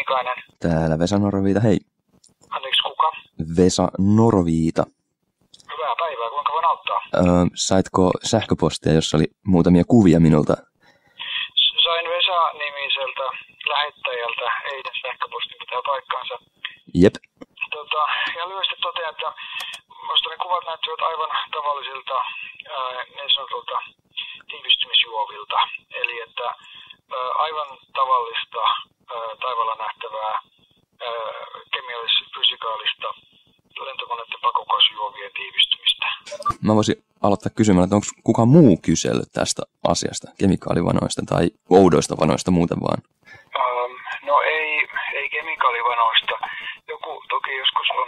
Ollikainen. Täällä Vesa Noroviita, hei. Anteeksi, kuka? Vesa Noroviita. Hyvää päivää, kuinka voin auttaa? Saitko sähköpostia, jossa oli muutamia kuvia minulta? Sain Vesa-nimiseltä lähettäjältä eilen sähköpostin, pitää paikkaansa. Jep. Ja lyhyesti totean, että minusta ne kuvat näyttävät aivan tavallisilta niin sanotulta tiivistymisjuovilta. Eli että aivan tavallista taivaalla nähtävää kemiallis-fysikaalista lentokoneiden pakokaasujuovien tiivistymistä. Mä voisin aloittaa kysymällä, että onko kukaan muu kysellyt tästä asiasta, kemikaalivanoista tai oudoista vanoista muuten vaan? No ei kemikaalivanoista. Joku toki joskus on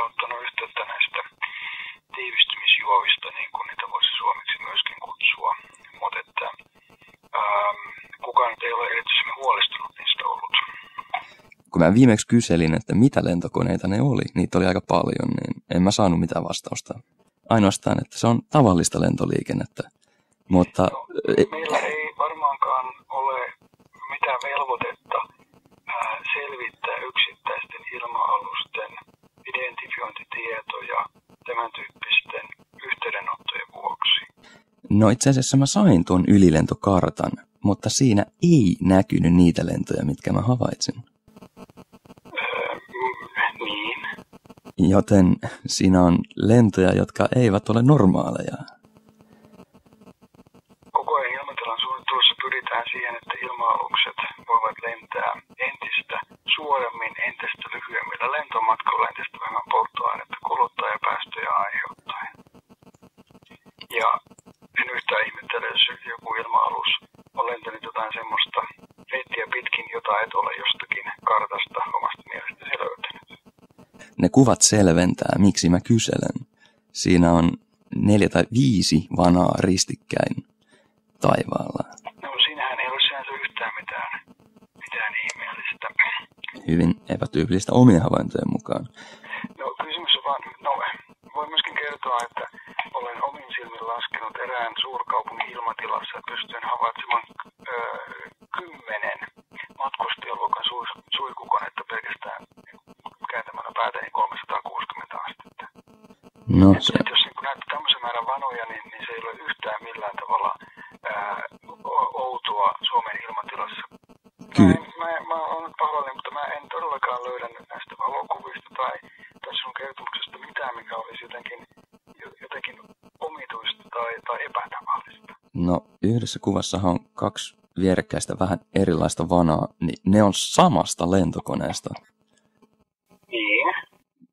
ottanut yhteyttä näistä tiivistymisjuovista, niin kuin niitä voisi suomeksi myöskin kutsua. Mutta että kukaan ei ole erityisesti huolestunut niistä ollut. Kun mä viimeksi kyselin, että mitä lentokoneita ne oli, niitä oli aika paljon, niin en mä saanut mitään vastausta. Ainoastaan, että se on tavallista lentoliikennettä. Mutta meillä ei varmaankaan ole mitään velvoitetta selvittää yksittäisten ilma-alusten identifiointitietoja tämän tyyppisten yhteydenottojen vuoksi. No itse asiassa mä sain tuon ylilentokartan, mutta siinä ei näkynyt niitä lentoja, mitkä mä havaitsin. Niin. Joten siinä on lentoja, jotka eivät ole normaaleja. Koko ajan ilmatilan suunnittelussa pyritään siihen, että ilma-alukset voivat lentää entistä suoremmin, entistä lyhyemmillä lentomatkoilla, entistä vähemmän polttoainetta kuluttaa ja päästöjä aiheuttaen. Ja en yhtään ihmettele, jos joku ilma-alus on lentänyt jotain semmoista reittiä pitkin, jota et ole jostakin kartasta omasta mielestäsi löytänyt. Ne kuvat selventää, miksi mä kyselen. Siinä on 4 tai 5 vanaa ristikkäin taivaalla. No siinähän ei ole sinänsä yhtään mitään ihmeellistä. Hyvin epätyypillistä omien havaintojen mukaan. No kysymys on vaan, voin myöskin kertoa, että olen omin silmin laskenut erään suurkaupungin ilmatilassa, että pystyn havaitsemaan 10 matkustajaluokan suihkukonetta pelkästään kääntämällä päätäni 360 astetta. No, jos näyttää tämmöisen määrän vanoja, niin se ei ole yhtään millään tavalla outoa Suomen ilmatilassa. Mä olen pahoillani, mutta mä en todellakaan löydä näistä valokuvista tai sun kertomuksesta mitään, mikä olisi jotenkin omituista tai epätavallista. No, yhdessä kuvassahan on 2 vierekkäistä vähän erilaista vanaa, niin ne on samasta lentokoneesta. Niin.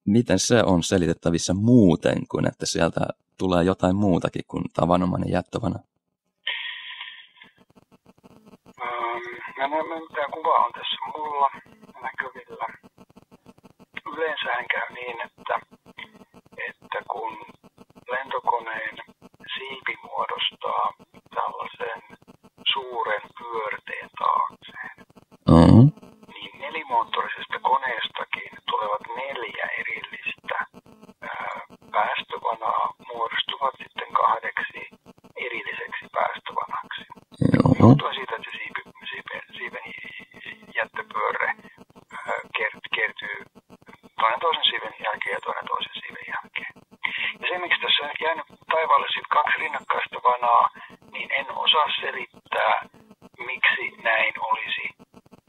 Miten se on selitettävissä muuten kuin, että sieltä tulee jotain muutakin kuin tavanomainen jättövana? Tämä kuva on tässä mulla näkyvillä. Yleensähän käy niin, että kun lentokoneen siipi muodostaa tällaisen suuren pyörteen taakseen, niin nelimoottorisesta koneestakin tulevat 4 erillistä päästövanaa muodostuvat sitten 2 erilliseksi päästövanaksi. Johtuen siitä, että se siiven jättöpyörre kertyy toinen toisen siiven jälkeen ja toinen toisen siiven jälkeen. Ja se, miksi tässä on jäänyt taivaalle sitten 2 rinnakkaista vanaa, niin en osaa selittää, miksi näin olisi,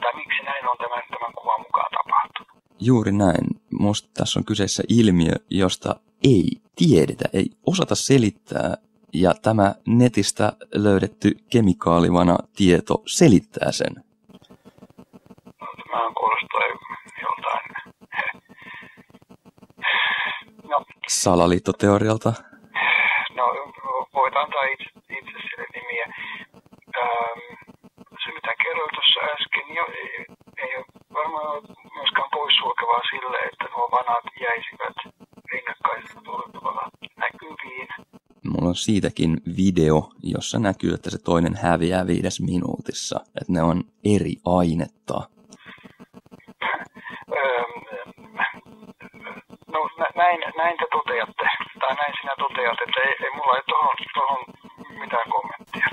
tai miksi näin on tämän kuvan mukaan tapahtunut. Juuri näin. Musta tässä on kyseessä ilmiö, josta ei tiedetä, ei osata selittää, ja tämä netistä löydetty kemikaalivana tieto selittää sen. No, tämähän kuulostaa joltain. No. Salaliittoteorialta? No, voit antaa itse sille nimiä. Se, mitä kerroin tuossa äsken, ei ole varmaan myöskään poissulkevaa sille, että nuo vanat jäisivät rinnakkaisella tuolla näkyviin. Mulla on siitäkin video, jossa näkyy, että se toinen häviää 5 minuutissa. Että ne on eri ainetta. No näin te toteatte, tai näin sinä toteat, että ei mulla ei tohon mitään kommenttia.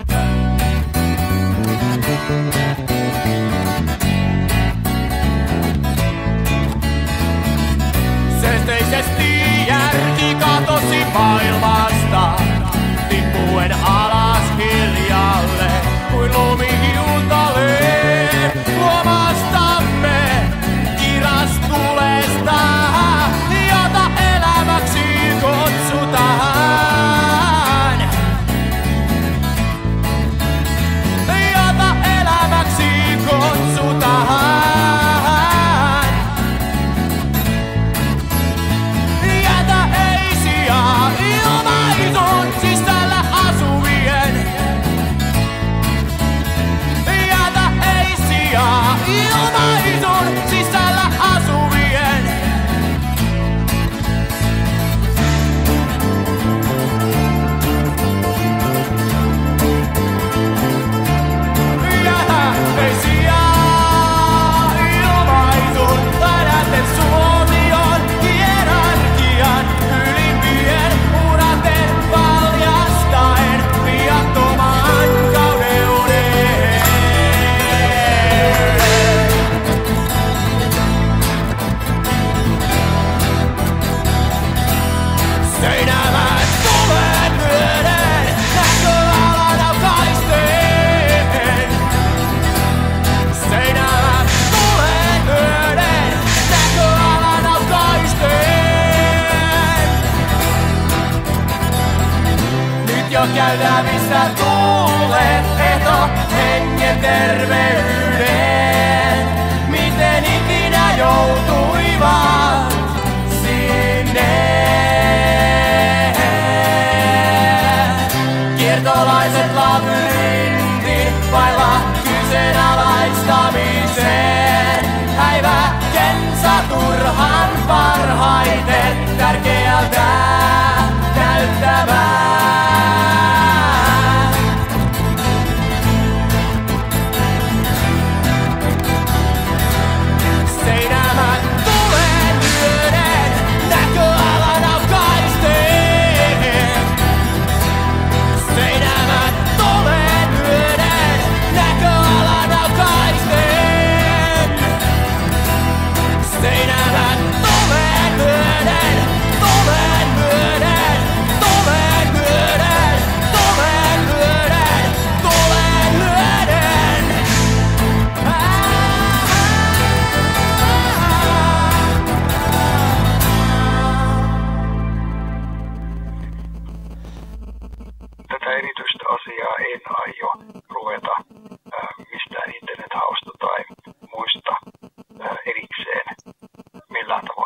käytävissä tuulet ehto hengen terveyden. Miten ikinä joutuivat sinne? Kiertolaiset labyrintit vailla kyseenalaistamiseen. Häiväkensä turhan parhaiten tärkeältä näyttämään. Seinämät tulen myöden näköalan aukaisten. Seinämät tulen myöden näköalan aukaisten. Seinämät tulen myöden, tulen myöden, tulen myöden, tulen myöden, tulen myöden. Tätä erityistä asiaa en aio ruveta mistään internethausta tai muista erikseen millään tavalla